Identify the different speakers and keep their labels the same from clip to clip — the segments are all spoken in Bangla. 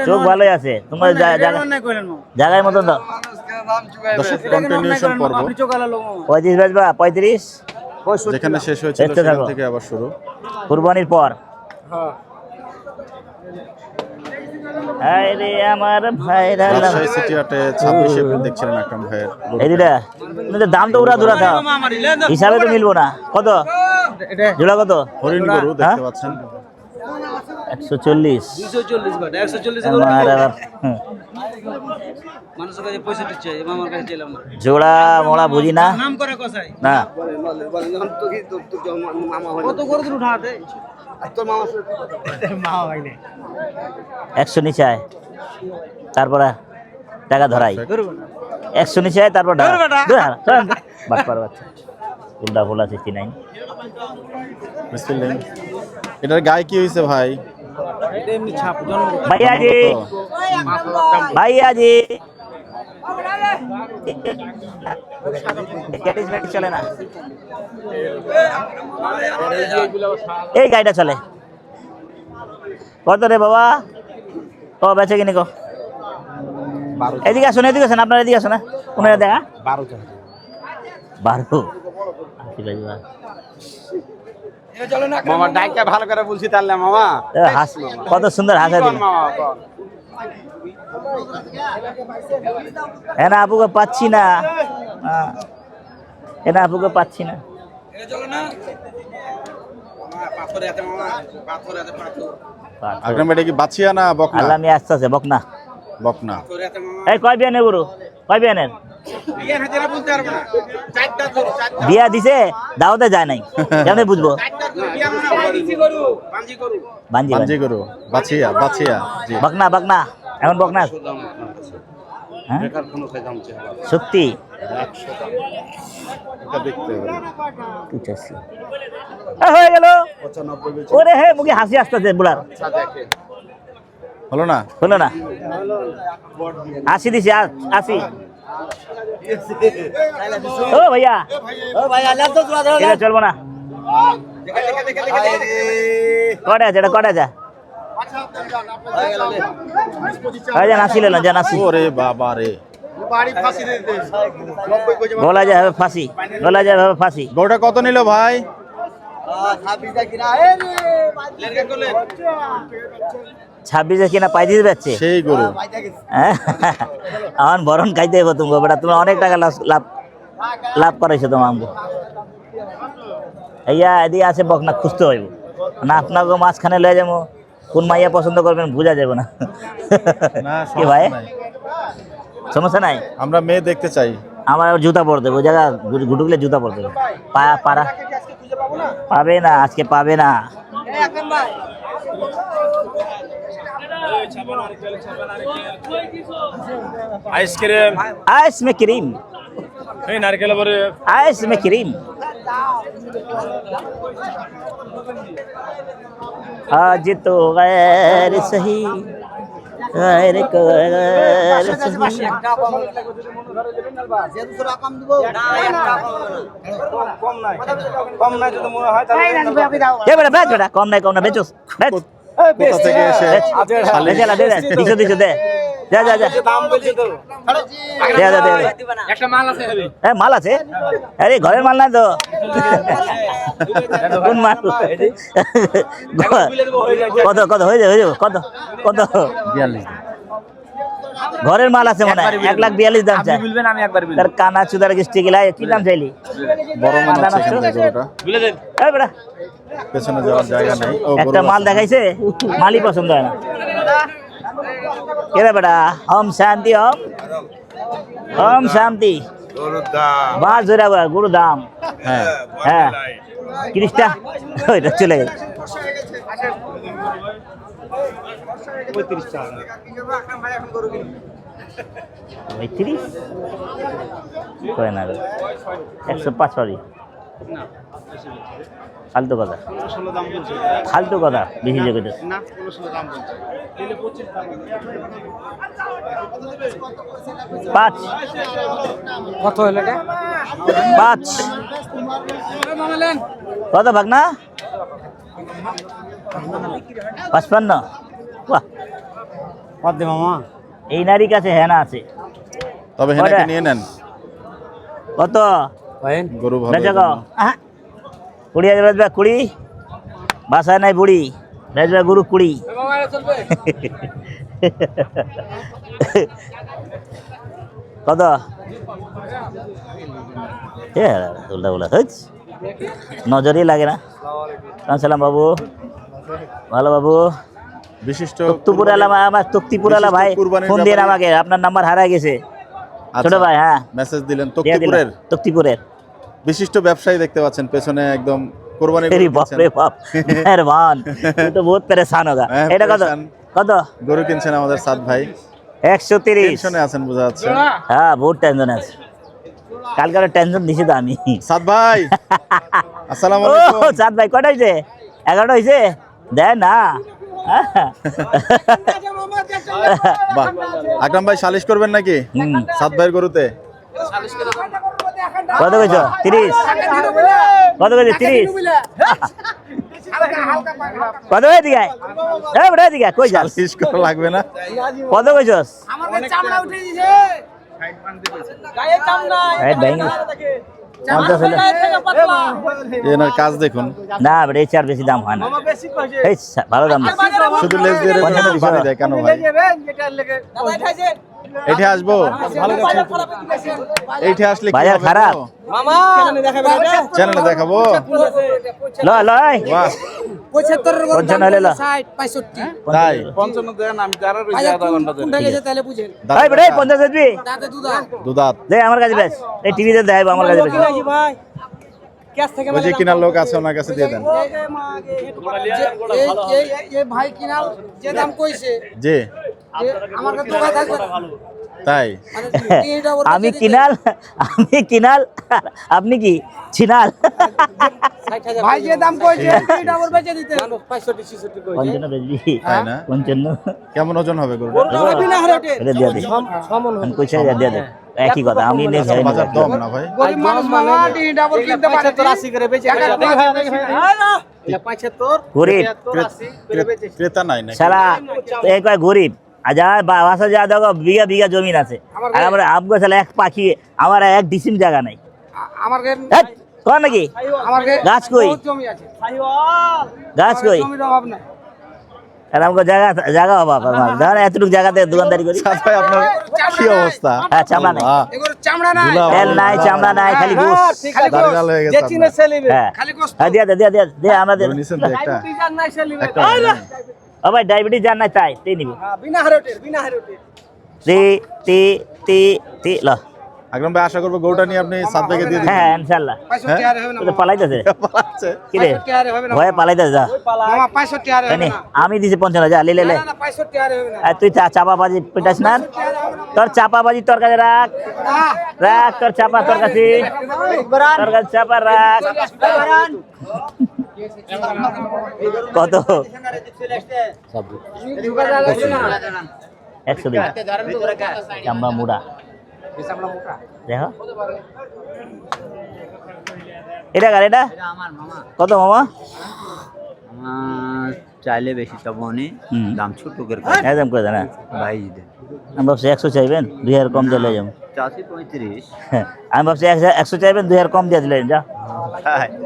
Speaker 1: চোখ ভালোই আছে তোমার জায়গায় মতন তো।
Speaker 2: দর্শক কন্টিনিউশন পর্ব
Speaker 1: 35 বাজবা 35
Speaker 2: যেখানে শেষ হয়েছিল সেখান থেকে আবার শুরু
Speaker 1: কুরবানির পর। আরে আমার ভাইরা
Speaker 2: রাজশাহী সিটি হাটে 26 এপ্রিল দেখছিলেন আকরাম ভাইয়ের
Speaker 1: এইটা কিন্তু দাম তো উড়া দুরা দাও হিসাবে তো মিলবো না। কত জোড়া কত?
Speaker 2: হরিণ গরু দেখতে পাচ্ছেন
Speaker 1: 140
Speaker 3: 240 বাট 140 মানুষের কাছে পয়সা দিচ্ছে আমার কাছে চাইলাম না।
Speaker 1: জোড়া মোড়া বুঝি না
Speaker 3: নাম করে কসাই
Speaker 1: না
Speaker 3: কত করে দিন উঠাতে তোর মামা মামা ভাই না
Speaker 1: 100 নিচে আয় তারপরে টাকা ধরাই 100 নিচে আয় তারপর বাট পার বাচ্চা উল্টা ভোলা 69
Speaker 2: বিসমিল্লাহ। এটার গায়ে কি হয়েছে ভাই?
Speaker 3: এটা এমনি ছাপ জন্ম
Speaker 1: भैया जी भैया जी চলে না এই গাড়িটা চলে কত রে বাবা? ও বেচে কিনে কো এদিকে আসুন এদিকে আসুন আপনার এদিকে আসুন না কোনটা দেখা 12
Speaker 3: মামা ডাইকা ভালো করে বলছি তাহলে মামা
Speaker 1: কত সুন্দর হাসা দিল। হ্যাঁ না আপুকে পাচ্ছি না হ্যাঁ আপুকে পাচ্ছি না
Speaker 2: আকরাম ভাই এটা কি বাছিয়া না বকনা?
Speaker 1: আল্লাহ আমি আসতে আছে বকনা
Speaker 2: বকনা।
Speaker 1: এই কয় বিয়ানের গুরু কয় বিয়ানের বিয়া দিছে দাওতে যায় নাই কেমনে বুঝবো? বাঞ্জি
Speaker 2: বাঞ্জি গরু বাছিয়া বাছিয়া জি
Speaker 1: বকনা বকনা এখন বকনা হ্যাঁ? সত্যি
Speaker 2: এটা দেখতে হবে
Speaker 1: 85 হয়ে গেল ওরে হে মুখে হাসি আসতেছে বুড়ার
Speaker 2: হলো না?
Speaker 1: হলো না 80 দিছি 80 ও ভাইয়া এটা চলবো না কটা আছে এটা কটা আছে নাসি লেলাম যা নাসি
Speaker 2: ওরে বাবা রে
Speaker 1: বলা যায় হবে ফাঁসি বলা যায় হবে ফাঁসি।
Speaker 2: গরুটা কত নিল ভাই?
Speaker 1: 26 কিনা পাই দিতে পারছে
Speaker 2: সেই গরু
Speaker 1: আমার বরণ খাইতে হইব তুমি বেটা তুমি অনেক টাকা লাভ লাভ করাইছো তোমার ইয়া এদিকে আছে বকনা খুঁজতে হইব না আপনাকে মাঝখানে লয়ে যাবো কোন মাইয়া পছন্দ করবেন বোঝা যাবে না
Speaker 2: না
Speaker 1: কি ভাই সমস্যা নাই
Speaker 2: আমরা মেয়ে দেখতে চাই।
Speaker 1: আমার আবার জুতা পরে দেবো ওই জায়গা গুটুকলে জুতা পরে দেবো পারা পাবে না আজকে পাবে না
Speaker 3: আইসক্রিম
Speaker 1: आइस में क्रीम
Speaker 3: এই নারকেল পরে
Speaker 1: आइस में क्रीम आज तो गैर सही गैर को गैर सही
Speaker 3: কম নাই যদি মনে হয় তাহলে
Speaker 1: ये बेटा बेच बेटा कम नहीं बेचो बेच
Speaker 2: কোথা থেকে এসে শালিশ
Speaker 1: बेचेला दे दे दिशो दे जा जा जा
Speaker 3: দাম বলছে তো
Speaker 1: दे दे दे
Speaker 3: একটা মাল আছে
Speaker 1: এ মাল আছে আরে ঘরের মাল না তো কোন মাল কত কত হয়ে যাবে কত কত 42 ঘরের মাল আছে মনে হয় 1,42,000 দাম চাই
Speaker 3: বলবেন আমি একবার বলি
Speaker 1: তার কানা চুদার গিস্টি গিলা কি দাম চাইলি
Speaker 2: বড় মনে হচ্ছে এখানে গরুটা
Speaker 3: বলে দেন
Speaker 1: এই বেটা
Speaker 2: পেছনে যাওয়ার জায়গা নাই। ও গরু
Speaker 1: একটা মাল দেখাইছে মালই পছন্দ হয় না কে রে বেটা ওম শান্তি ওম শান্তি বাস ধরে গুরু দাম
Speaker 2: হ্যাঁ
Speaker 1: হ্যাঁ 30টা ওইটা চলে গেল 35 কয় না 105 সরি ফালতু কথা ফালতু কথা বেশি যে কইতেছ
Speaker 3: না 16 দাম বলছে তাহলে 25 দাম
Speaker 1: 5
Speaker 3: কত হলো এটা
Speaker 1: 5 কত ভাগ না 55 বাহ
Speaker 3: কত দে মামা
Speaker 1: এই নারীর কাছে হেনা আছে।
Speaker 2: তবে হেনাকে
Speaker 1: ওটা।
Speaker 2: নিয়ে নেন,
Speaker 1: কত
Speaker 3: ভাইন
Speaker 2: গরু ভালো
Speaker 1: বেচা
Speaker 2: এই
Speaker 1: গো?
Speaker 2: জন্য।
Speaker 1: 20,000 বেচবা 20, বাসায় নাই বুড়ি, বেচবা গরু 20। কত উল্টা উল্টা নজরই লাগে না। সালাম বাবু, ভালো বাবু।
Speaker 2: বিশিষ্ট
Speaker 1: তক্তিপুরালা আমার তক্তিপুরালা ভাই
Speaker 2: কুরবানির
Speaker 1: ফোন দিয়ে
Speaker 2: ব্যাপারে-
Speaker 1: আমাকে, আপনার নাম্বার হারায় গেছে।
Speaker 2: আচ্ছা,
Speaker 1: ছোট ভাই, হ্যাঁ
Speaker 2: মেসেজ দিলেন।
Speaker 1: দিয়ে দিলাম।
Speaker 2: তক্তিপুরের
Speaker 1: তক্তিপুরের
Speaker 2: বিশিষ্ট ব্যবসায়ী দেখতে পাচ্ছেন পেছনে, একদম কোরবানি
Speaker 1: तेरी बाप रे बाप मेहरबान तू तो बहुत परेशान होगा
Speaker 2: হ্যাঁ,
Speaker 1: এটা কত
Speaker 2: পরেশান।
Speaker 1: কত
Speaker 2: গরু কিনছেন আমাদের সাদ ভাই,
Speaker 1: 130
Speaker 2: টেনশনে আছেন বোঝা যাচ্ছে।
Speaker 1: হ্যাঁ বহুত টেনশন আছে, কালকে টেনশন দিছি তো আমি।
Speaker 2: সাদ ভাই আসসালামু
Speaker 1: ও
Speaker 2: আলাইকুম।
Speaker 1: চাঁদ ভাই কটা হয়েছে? 11টা হয়েছে, দেয় না।
Speaker 2: বাহ, আকরাম ভাই সালিশ করবেন নাকি
Speaker 1: হুম।
Speaker 2: সাদ ভাইয়ের গরুতে?
Speaker 1: কত কইছো? 30 কত কইছো? 30 কত হয়ে দিকে এই বড় দিকে কই যাস?
Speaker 2: সালিশ করা লাগবে না।
Speaker 1: কত কইছস? এই ব্যাংক 50 হলো।
Speaker 2: এনার কাজ দেখুন,
Speaker 1: না বেটা এর চেয়ে আর বেশি দাম হয় না। এই ভালো দাম দিচ্ছে।
Speaker 2: শুধু লেজ দিয়ে রেখে
Speaker 1: পঞ্চান্ন দিছো?
Speaker 2: বাড়ি দেয় কেন ভাই? এইটা আসবো, এইটা আসলে কি
Speaker 1: বাজার
Speaker 2: হবে
Speaker 1: খারাপ?
Speaker 2: গো? চ্যানেলে দেখাবো।
Speaker 1: লয় লয়
Speaker 2: বাহ,
Speaker 1: 55 হলে ল
Speaker 2: তাই
Speaker 3: 55 দেন, আমি যারা রইছে আধা ঘন্টা দেন।
Speaker 1: এই বেটা 50 দিবি
Speaker 2: দুদাত
Speaker 1: দে আমার কাছে বেশ, এই টিভিতে দেখাইব আমার কাছে বেশ।
Speaker 2: ওই যে কিনার লোক আছে ওনার কাছে দিয়ে দেন।
Speaker 4: ভাই কিনাল যে দাম কইছে
Speaker 2: জি
Speaker 4: আমার কাছে টাকা থাকবে না।
Speaker 2: তাই
Speaker 1: আমি কিনাল, আমি কিনাল, আপনি কি ছিনাল?
Speaker 4: ভাই যে দাম কইছে তুই ডাবল বেচে দিতে 65 66 কইছে
Speaker 1: 55 বেচবি?
Speaker 2: তাই না?
Speaker 1: 55
Speaker 2: কেমন ওজন হবে গরু?
Speaker 4: বিনা হারে
Speaker 1: এটা দিয়ে দে, আমি কইছে দিয়ে দে, একই কথা আমি নেই যাই না।
Speaker 2: বাজার দম না ভাই।
Speaker 4: গরিব মানুষ মামা ডি ডাবল কিনতে পারে
Speaker 3: 80 করে বেচে
Speaker 4: টাকা
Speaker 3: গেছে।
Speaker 4: না
Speaker 3: 75
Speaker 1: গরিব
Speaker 2: ক্রেতা নাই নাকি?
Speaker 1: সারা এই কয় গরিব আজার বাসা যা দেখো বিঘা বিঘা জমিন আছে, আর আমরা আমগো সালা এক পাখি, আমার এক ডিসিম জায়গা নাই।
Speaker 4: আমার
Speaker 1: হেৎ, কর নাকি
Speaker 4: আমার
Speaker 1: গাছ কই?
Speaker 4: বহুত জমি আছে
Speaker 1: গাছ কই?
Speaker 4: জমির অভাব নাই
Speaker 1: আর আমগো জায়গা জায়গা অভাব আমার, ধর এতটুকু জায়গাতে দোকানদারি করি।
Speaker 2: সাদ ভাই আপনার কি অবস্থা?
Speaker 1: হ্যাঁ, চামড়া নাই।
Speaker 2: আল্লাহ,
Speaker 4: এগুলো চামড়া নাই
Speaker 2: ধুলা
Speaker 1: তেল নাই, চামড়া নাই, খালি গোস।
Speaker 4: খালি
Speaker 2: দাড়ি লাল হয়ে গেছে
Speaker 3: যে
Speaker 2: আপনার।
Speaker 3: চিনে সেলিবে
Speaker 1: হ্যাঁ
Speaker 4: খালি গোস্ত
Speaker 1: হ্যাঁ, দিয়া দে দিয়া দে দে আমাদের।
Speaker 2: গরু নিছেন তো একটা?
Speaker 3: ডিজাইন নাই সেলিবে
Speaker 2: একটা
Speaker 1: ও ভাই ডায়াবেটিস জান নাই তাই তেই নিবি।
Speaker 4: বিনা হারে
Speaker 1: তে তে তে তে ল।
Speaker 2: আকরাম ভাই আশা করবো গরুটা নিয়ে আপনি সাদ ভাইকে দিয়ে দিবেন।
Speaker 1: হ্যাঁ ইনশাআল্লাহ।
Speaker 4: 65 হারে হবে না
Speaker 1: ও তো পালাইতেছে
Speaker 2: পালাচ্ছে।
Speaker 1: কি রে,
Speaker 4: 65 হারে হবে না
Speaker 1: ভয়ে পালাইতেছে যা।
Speaker 4: মামা 65 হারে হবে
Speaker 1: জানি
Speaker 4: না
Speaker 1: আমি দিছি 55, যা লে লে লে।
Speaker 4: না 65 হারে হবে না
Speaker 1: আর তুই চাপাবাজি পিটাস না, তোর চাপাবাজি তোর কাছে রাখ, রাখ তোর চাপা তোর কাছে, তোর কাছে চাপা রাখ। কত? 100 দিন চাম্বা মুড়া দেখো এটা কার? এটা কত মামা?
Speaker 5: চাইলে বেশি চাবো নি,
Speaker 1: হুম।
Speaker 5: দাম ছোট করে
Speaker 1: একদম করে না,
Speaker 5: ভাই দেন।
Speaker 1: আমি ভাবছি 100 চাইবেন, 2000 কম দিলে যাবো।
Speaker 5: চাষি 35
Speaker 1: আমি ভাবছি 100 চাইবেন, 2000 কম দিয়ে দিলেন, যা।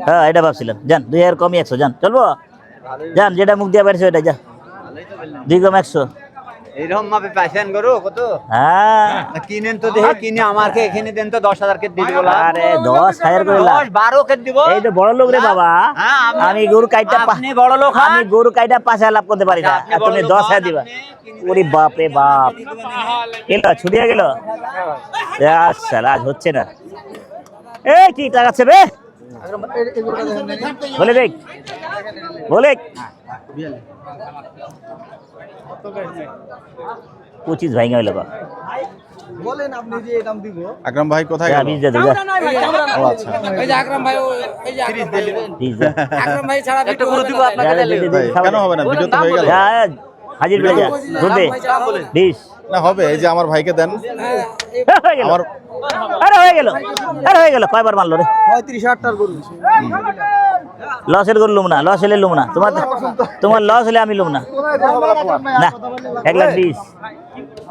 Speaker 1: হ্যাঁ এটা ভাবছিলাম, যান 2000 কমই 100, যান চলবো, যান যেটা মুখ দিয়ে পারছে ওটা, যা 2 কম 100।
Speaker 5: এইরকম মাপে পাইছেন গরু কত?
Speaker 1: হ্যাঁ
Speaker 5: কিনেন তো দেখে, কিনে আমাকে এখানে দেন তো 10,000 কে দিয়ে দিব।
Speaker 1: আরে 10,000 করে লাভ।
Speaker 5: 12 কে দিব।
Speaker 1: এই তো বড় লোক রে বাবা,
Speaker 5: হ্যাঁ,
Speaker 1: আমি গরু কাইটা
Speaker 5: আপনি বড় লোক,
Speaker 1: আমি গরু কাইটা 5,000 লাভ করতে পারি না,
Speaker 5: আপনি
Speaker 1: আর
Speaker 5: বড়
Speaker 1: তুমি
Speaker 5: লোক,
Speaker 1: 10,000 দিবা?
Speaker 5: আপনি
Speaker 1: ওরে বাপ রে বাপ, গেল ছুটিয়ে গেল। সালা আজ হচ্ছে না। এ কি টাকাচ্ছে বে, বলে দেখ বলে 25 ভাঙা হইল বা।
Speaker 3: বলেন আপনি যে দাম দিব।
Speaker 2: আকরাম ভাই কোথায় গেল?
Speaker 1: 20 দে দে, যা।
Speaker 2: ও আচ্ছা,
Speaker 4: এই যে আকরাম ভাই এই যে আকরাম ভাই
Speaker 1: 20 দে।
Speaker 4: আকরাম ভাই ছাড়া ভিডিও
Speaker 5: গরু দিব আপনাকে
Speaker 1: যা, দে,
Speaker 5: দিলে।
Speaker 1: দে, দে,
Speaker 2: ভাই
Speaker 1: খাওয়া
Speaker 2: কেন
Speaker 1: দে।
Speaker 2: হবে না? ভিডিও তো হয়ে গেল।
Speaker 1: যা, হাজির বেড়ে যা, দুধ দে 20।
Speaker 2: না হবে, এই যে আমার ভাইকে দেন।
Speaker 1: হয়ে গেল,
Speaker 2: আমার
Speaker 1: আরে হয়ে গেল, আরে হয়ে গেল, কয়বার মারলো রে?
Speaker 3: 35,000 টাকার গরু।
Speaker 1: লসের গরু লুম না, লস হলে লুম না, তোমার লস হলে আমি লুম না। না 1,20,000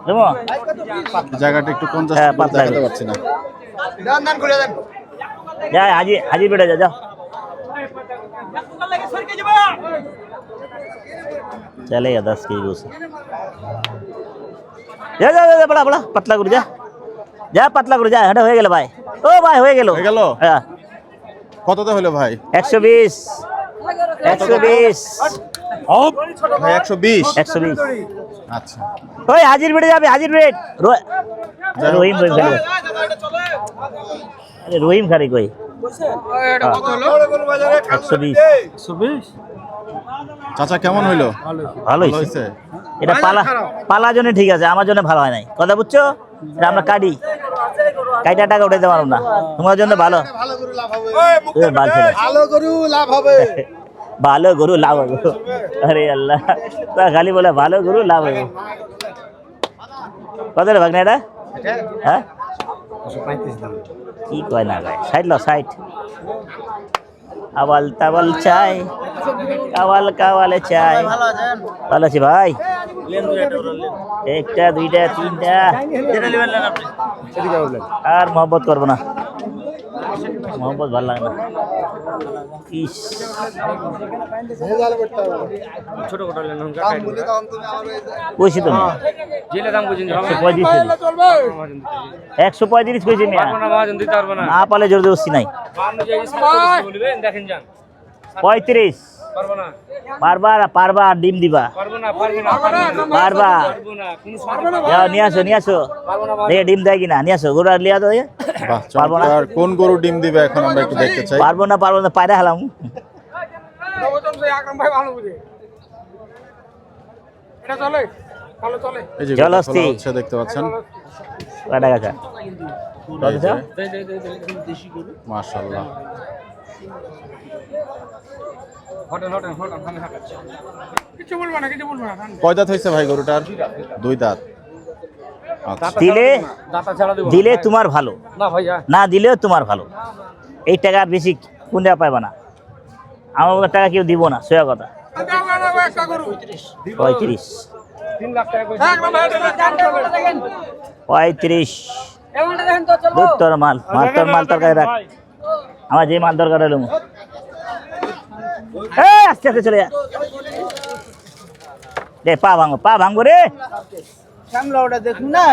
Speaker 1: দেবো।
Speaker 2: জায়গাটা একটু কনজাস্ট
Speaker 1: হ্যাঁ, পাতলা
Speaker 2: দেখাতে
Speaker 1: করে।
Speaker 2: পারছি না।
Speaker 1: যা হাজির বেটা যা যাও। चलेगा 10 के जी से। जा जा जा बड़ा बड़ा पतला गुरु जा जा पतला गुरु जा हटा हो गेल भाई ओ भाई हो गेल
Speaker 2: হয়ে গেল?
Speaker 1: हां
Speaker 2: কততে হলো ভাই?
Speaker 1: 120 120
Speaker 2: ভাই 120।
Speaker 1: 120
Speaker 2: আচ্ছা,
Speaker 1: ওই হাজির বেটে যাবে হাজির বেট রহিম খালি আরে রহিম খালি কই 120
Speaker 2: চাচা কেমন হইলো?
Speaker 1: ভালো হইছে
Speaker 2: হয়েছে?
Speaker 1: এটা পালা জন্য ঠিক আছে, আমার জন্য ভালো হয় নাই, কথা বুঝছো? এটা আমরা কাটি কাইটা টাকা উঠাইতে পারবো না, তোমার জন্য ভালো। এ, বাল ছেড়ে।
Speaker 3: ভালো গরু লাভ হবে।
Speaker 1: ভালো গরু লাভ হবে। আরে আল্লাহ, তা খালি বলে ভালো গরু লাভ হবে। কত রে ভাগনা এটা? হ্যাঁ কি কয় না গায়, 60 লো 60। আওয়াল তাওয়াল চাই, কাওয়াল কাওয়ালে চাই। ভালো আছি ভাই, একটা দুইটা তিনটা আর মোহব্বত করবো না, মোহব্বত ভালো লাগে না। ইস কইছি তুমি 135 কইছি মিয়া, না পালে জোর জবরদস্তি নাই। 35 পারবা ডিম দিবা পারবা, যাও নিয়ে আসো দেখে ডিম দেয় কিনা, নিয়ে আসো গরু লিয়া তো।
Speaker 2: বাহ, চমৎকার। কোন গরু ডিম দিবে এখন আমরা একটু দেখতে চাই।
Speaker 1: পারবো না পায়রা হালাম।
Speaker 2: এই যে
Speaker 1: চল
Speaker 2: গরুটা
Speaker 1: আসছি।
Speaker 2: খোলা হচ্ছে, দেখতে পাচ্ছেন।
Speaker 1: কয়টা গাছা
Speaker 2: এই যে, মাশাআল্লাহ। কয় দাঁত হয়েছে ভাই গরুটার? 2 দাঁত। আচ্ছা,
Speaker 1: দিলে তোমার ভালো, না দিলেও তোমার ভালো। এই টাকা আর বেশি কোন টাকা পাইবা না, আমার মতো টাকা কেউ দিব না, সোয়া কথা। 35 তোর মাল তরকারি রাখ, আমার যে মাল দরকার হলো আস্তে আস্তে চলে যা। দে পা ভাঙবো রে।
Speaker 3: দেখুন না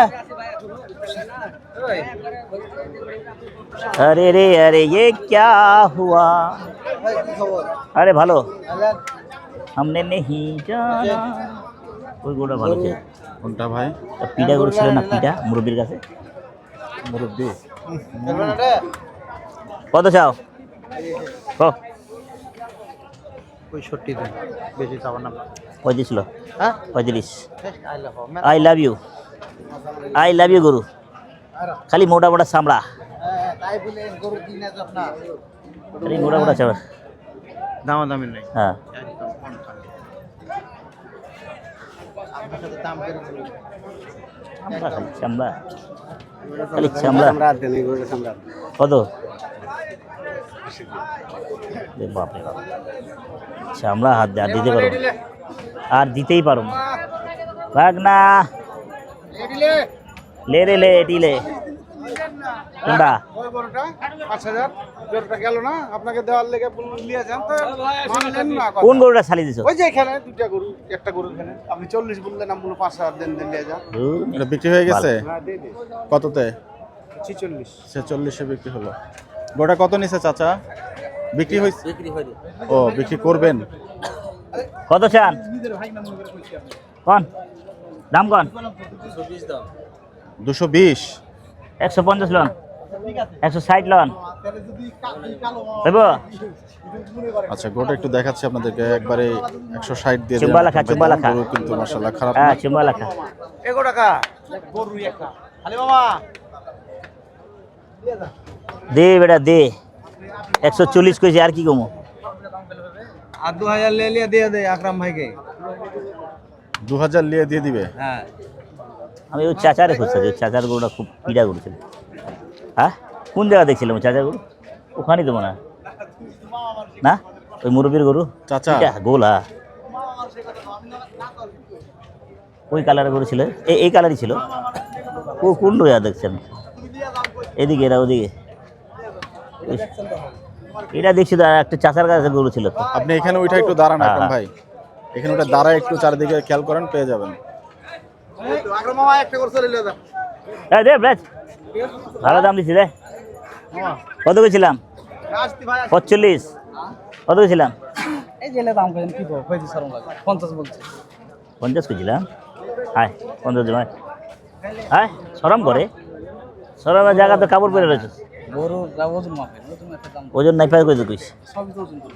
Speaker 1: अरे रे अरे ये क्या हुआ, अरे ভালো हमने नहीं जाना। ওই গোটা ভালো ছিল।
Speaker 2: কোনটা ভাই?
Speaker 1: পিঠা গরু ছিল না, পিঠা মুরব্বির কাছে।
Speaker 2: মুরব্বি
Speaker 1: কত চাও? ও
Speaker 3: 65 দেন, বেশি চাবার না।
Speaker 1: 35 ছিল।
Speaker 3: হ্যাঁ
Speaker 1: 35 আই লাভ ইউ গরু, খালি মোটা মোটা চামড়া,
Speaker 3: তাই বলে গরু কিনে যাব না,
Speaker 1: খালি মোটা মোটা চামড়া।
Speaker 3: দামাদামি নাই।
Speaker 1: হ্যাঁ
Speaker 3: দাম করে
Speaker 1: চামড়া খালি চামড়া।
Speaker 3: দেন এই গরুটা সামরা।
Speaker 1: কত? বাপরে বাপ, চামড়া হাত দিয়ে আর দিতে পারো, আর দিতেই পারো না। ভাগ না লে রে লে এটি লে। কোনটা?
Speaker 3: ওই গরুটা 5000 গরুটা গেল না আপনাকে দেওয়ার লেগে লিয়ে যান তো মানলেন না কথা।
Speaker 1: কোন গরুটা ছালি দিছো?
Speaker 3: ওই যে এখানে দুইটা গরু, একটা গরু এখানে আপনি 40 বললেন, আমি বললাম 5000 দেন লিয়ে যান।
Speaker 2: এটা বিক্রি হয়ে গেছে?
Speaker 3: হ্যাঁ দে দে
Speaker 2: কততে?
Speaker 3: 46
Speaker 2: 46-এ বিক্রি হলো। গোটা কত নিছে চাচা? বিক্রি হয়েছে? ও বিক্রি করবেন?
Speaker 1: কত চান? কোন দাম কোন?
Speaker 2: 220।
Speaker 1: 150 লন, 160 লন দেব।
Speaker 2: আচ্ছা, গোটা একটু দেখাচ্ছি আপনাদেরকে, একবারে 160 দিয়ে
Speaker 1: চুম্বা লেখা, চুম্বা লেখা।
Speaker 2: গরু কিন্তু মাশাআল্লাহ খারাপ না।
Speaker 1: হ্যাঁ চুম্বা লেখা।
Speaker 3: 1 টাকা গরু একটা খালি মামা
Speaker 1: দে বেটা দে, 140 কইছি, আর কি কমো?
Speaker 3: আর 2000 ले लिया दे दे আকরাম ভাইকে।
Speaker 2: 2000 নিয়ে দিয়ে দিবে?
Speaker 3: হ্যাঁ
Speaker 1: আমি ওই চাচারে খুঁজছি, ওই চাচার গরুটা খুব পিড়া গরু ছিল। হ্যাঁ কোন জায়গা দেখছিলাম ওই চাচার গরু? ওখানেই তো মনে হয় না, ওই মুরব্বীর গরু
Speaker 2: চাচা
Speaker 1: এটা গোলা ওই কালারের গরু ছিল এই কালারই ছিল ও কোন রোয়া দেখছেন এদিকে এরা ওদিকে এটা দেখছি তো একটা চাচার কাছে গরু ছিল তো।
Speaker 2: আপনি এখানে ওইটা একটু দাঁড়ান আকরাম
Speaker 1: হ্যাঁ।
Speaker 2: ভাই, এখানে ওটা দাঁড়ায় একটু চারিদিকে খেয়াল করেন, পেয়ে যাবেন।
Speaker 3: আকরাম মামা একটা করে চলে যান
Speaker 1: এই দে ব্রাজ ভালো দাম দিছি রে কত কইছিলাম
Speaker 3: আসতি ভাই
Speaker 1: 45 কত কইছিলাম
Speaker 4: এই জেলে দাম করেন কি বল কইছি শরম লাগে 50 বলছে
Speaker 1: 50 কইছিলাম হায় 50 দিন হায় শরম করে শরমের জায়গা তো কাপড় পরে রয়েছে
Speaker 4: গরু ওজন মাপে ওজন একটা দাম
Speaker 1: ওজন নাই পাই কইতে কইস
Speaker 4: সবই তো ওজন করে।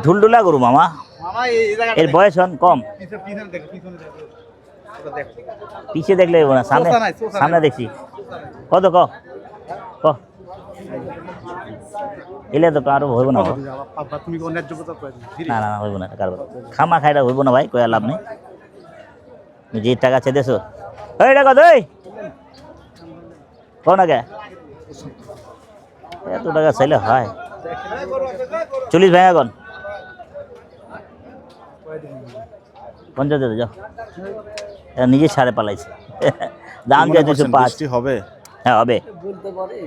Speaker 1: ঢুলঢুলা গরু মামা
Speaker 3: মামা এই জায়গাটা
Speaker 1: এর বয়স হন কম
Speaker 3: পিছনে দেখ পিছনে দেখ ওটা দেখ
Speaker 1: পিছে দেখলে হইব না সামনে
Speaker 3: চোষা নাই, চোষা নাই।
Speaker 1: সামনে দেখছি কত ক এলে তো কারো হইব না গো।
Speaker 3: বাবা তুমি কোন ন্যায্য কথা কই
Speaker 1: না না না, হইব না কারো খামা খাইটা হইব না ভাই কয়া লাভ নেই তুমি যে টাকা চেয়েছো এই টাকা দই কোন আগে এত টাকা চাইলে হয় 40 ভাই এখন 50 দিয়ে যাও এরা নিজে ছাড়ে পালাইছে দাম
Speaker 2: মনে
Speaker 1: চাই
Speaker 2: করছেন
Speaker 1: 205
Speaker 2: বৃষ্টি হবে?
Speaker 1: হ্যাঁ হবে
Speaker 4: বলতে পারে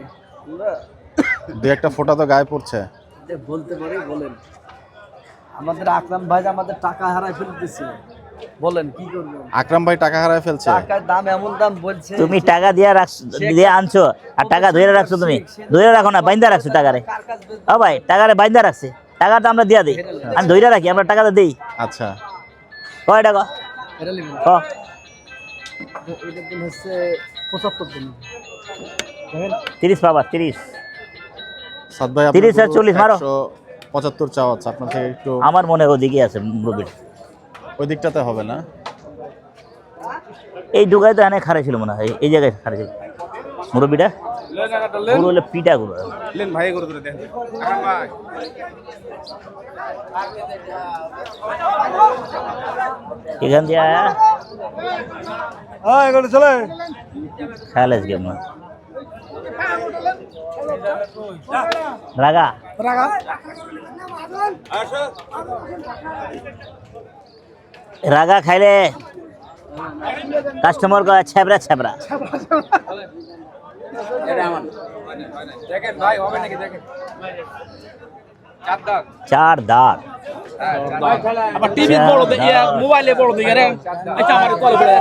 Speaker 2: দু একটা ফোঁটা তো গায়ে পড়ছে।
Speaker 4: বলতে পারে বলেন আমাদের আকরাম ভাই আমাদের টাকা হারায় ফেলতেছে বলেন কি করব
Speaker 2: আকরাম ভাই টাকা হারায় ফেলছে।
Speaker 4: টাকার দাম এমন দাম বলছে
Speaker 1: তুমি টাকা দিয়ে রাখছো দিয়ে আনছো আর টাকা ধরে রাখছো তুমি ধরে রাখো না বাইন্দা রাখছো টাকারে
Speaker 4: কার কাছে বেচবে?
Speaker 1: ও ভাই টাকারে বাইন্দা রাখছে টাকাটা আমরা দিয়া দিই আমি ধরে রাখি আমরা টাকাটা দিই
Speaker 2: আচ্ছা,
Speaker 1: কয় টাকা
Speaker 4: এটা লিখুন
Speaker 1: ক
Speaker 4: এটার দিন হচ্ছে 75 দিন দেখেন
Speaker 1: 30 পাবা 30
Speaker 2: সাদ ভাই
Speaker 1: 30 আর 40 মারো।
Speaker 2: 175 চাওয়া হচ্ছে, আপনার থেকে একটু
Speaker 1: আমার মনে হয় ওদিকে আছে মুরব্বির
Speaker 2: ওই দিকটাতে হবে না?
Speaker 1: এই ডুগায় তো এনে খারাই ছিল মনে হয় এই জায়গায় খারাই ছিল মুরব্বিটা
Speaker 3: লেন টাকাটা
Speaker 1: গরু হলে পিটা গরু
Speaker 3: লেন ভাই করে ধরে দেন আকরাম ভাই
Speaker 1: এখান দিয়ে
Speaker 3: হ্যাঁ এগুলো চলে
Speaker 1: খেয়াল গেম না রাগা
Speaker 3: রাগা
Speaker 1: রাগা খাইলে কাস্টমার কয় ছ্যাবরা ছ্যাবরা
Speaker 3: দেখেন ভাই হবে নাকি দেখেন
Speaker 1: চার দাঁত
Speaker 4: আবার টিভি বড় মোবাইলে বড় দিকে রে আচ্ছা আমার কল করে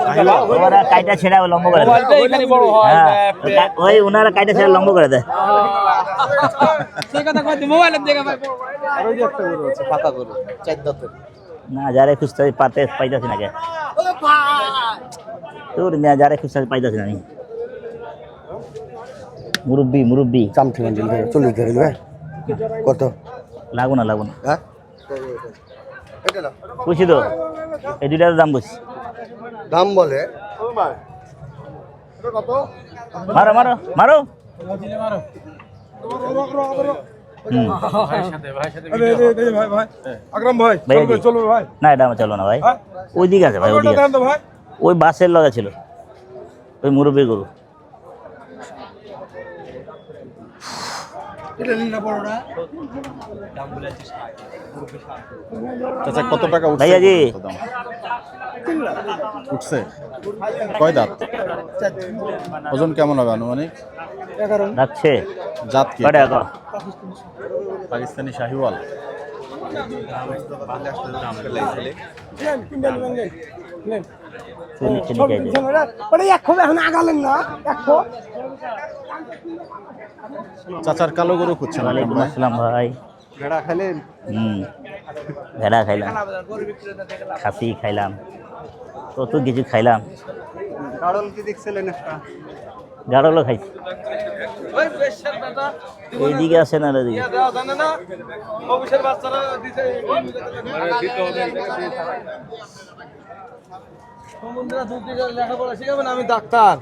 Speaker 1: ওরা কাইটা ছেড়া লম্ব করে দেয়
Speaker 4: এখানে বড় হয়
Speaker 1: হ্যাঁ, ওই ওনারা কাইটা ছেড়া লম্ব করে দেয়
Speaker 4: সেই কথা কই মোবাইলে দেখে ভাই
Speaker 3: আর ওই যে একটা গরু আছে পাতা গরু চার দাঁতের
Speaker 1: না যারে খুঁজতে পাতে পাইতাছি না কে তোর মিয়া যারে খুঁজতে পাইতাছি না আমি মুরব্বি মুরব্বি
Speaker 6: চামঠি বান্ডিল ধরে 40 ধরে নেবে কত
Speaker 1: লাগো না লাগো না
Speaker 6: হ্যাঁ
Speaker 1: বুঝছি তো এই দুইটার দাম বুঝছি
Speaker 6: দাম বলে
Speaker 1: মারো মারো মারো হুম
Speaker 3: ভাই ভাই আকরাম ভাই
Speaker 1: ভাই,
Speaker 3: চলবে
Speaker 1: এই যে।
Speaker 3: চলবে ভাই
Speaker 1: না এটা আমার চলবে না ভাই ওই দিকে আছে ভাই ওইদিকে
Speaker 3: দেন
Speaker 1: আছে।
Speaker 3: তো ভাই
Speaker 1: ওই বাসের লগে ছিল ওই মুরব্বীর গরু
Speaker 2: চাচা কত টাকা উঠছে?
Speaker 1: ভাইয়া জি।
Speaker 2: কত দাম? উঠছে কয় দাঁত? ওজন কেমন হবে আনুমানিক?
Speaker 1: যাচ্ছে
Speaker 2: জাত কি?
Speaker 1: কয় টাকা
Speaker 2: পাকিস্তানি শাহিওয়াল।
Speaker 1: তুই নিচে নিচে আই দে।
Speaker 4: ওরে এখন আগালেন না দেখো
Speaker 2: চাচার কালো গরু খুঁজছেন আকরাম
Speaker 1: ওয়ালাইকুম
Speaker 2: ভাই?
Speaker 1: আসসালাম ভাই
Speaker 3: ভেড়া খাইলেন
Speaker 1: ভেড়া খাইলাম খাসি খাইলাম কত কিছু খাইলাম
Speaker 3: কাড়ল কি দেখছিলেন একটা
Speaker 1: গাড়লও খাইছি
Speaker 3: ওই বেশের বেটা
Speaker 1: এইদিকে আছে না ওদিকে
Speaker 3: দেওয়া জানে না অফিসের বাচ্চারা দিতে দিতে হবে সমুদ্রা দুটি লেখাপড়া শিখাবেন আমি ডাক্তার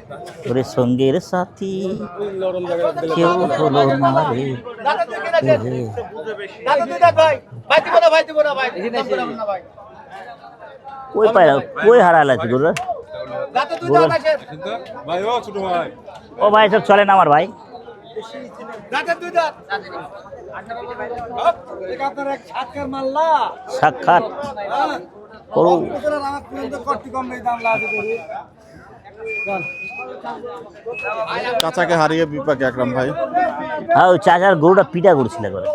Speaker 1: ওরে সঙ্গের সাথী
Speaker 3: নরম জায়গায় দিলে
Speaker 1: কেউ হলো না রে রে। কই পাই কই হারাল আছে গরু
Speaker 3: ভাই ও ছোট ভাই
Speaker 1: ও ভাই সব চলে না আমার ভাই
Speaker 4: আপনার এক সাতকার মাল্লা
Speaker 1: সাক্ষাৎ করু।
Speaker 4: আমার পর্যন্ত কটি কম নেই দাম লাগে করি
Speaker 2: চাচাকে হারিয়ে বিপাকে আকরাম ভাই।
Speaker 1: হ্যাঁ ওই চাচার গরুটা পিটা করছিল করে।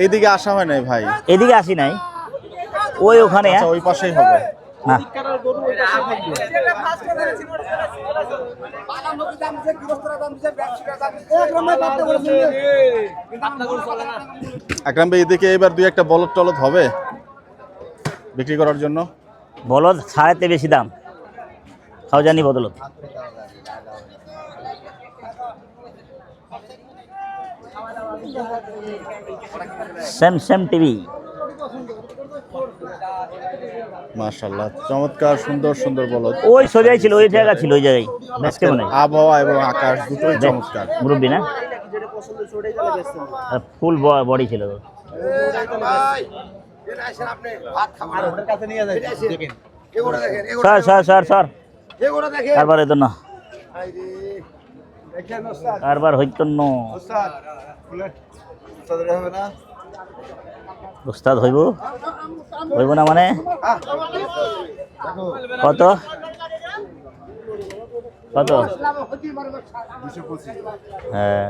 Speaker 2: এইদিকে আসা হয় নাই ভাই,
Speaker 1: এদিকে আসি নাই, ওই ওখানে
Speaker 2: আচ্ছা ওই পাশেই হবে।
Speaker 1: না
Speaker 2: আকরাম ভাই এদিকে এবার দুই একটা বলদ টলদ হবে বিক্রি করার জন্য।
Speaker 1: বলদ ছাড়াতে বেশি দাম, খাও জানি বদলত। স্যামসাং টিভি
Speaker 2: মাশাআল্লাহ, চমৎকার সুন্দর সুন্দর বলদ।
Speaker 1: ওই সোজাই ছিল, ওই জায়গা ছিল, ওই জায়গায় বেচতে মনে হয়।
Speaker 2: আবহাওয়া এবং আকাশ দুটোই চমৎকার।
Speaker 1: মুরব্বী না, ফুল বডি ছিল। স্যার স্যার স্যার স্যার কারবার হইতো না, কারবার হইতো না। উস্তাদ হইব, হইব না মানে কত কত? হ্যাঁ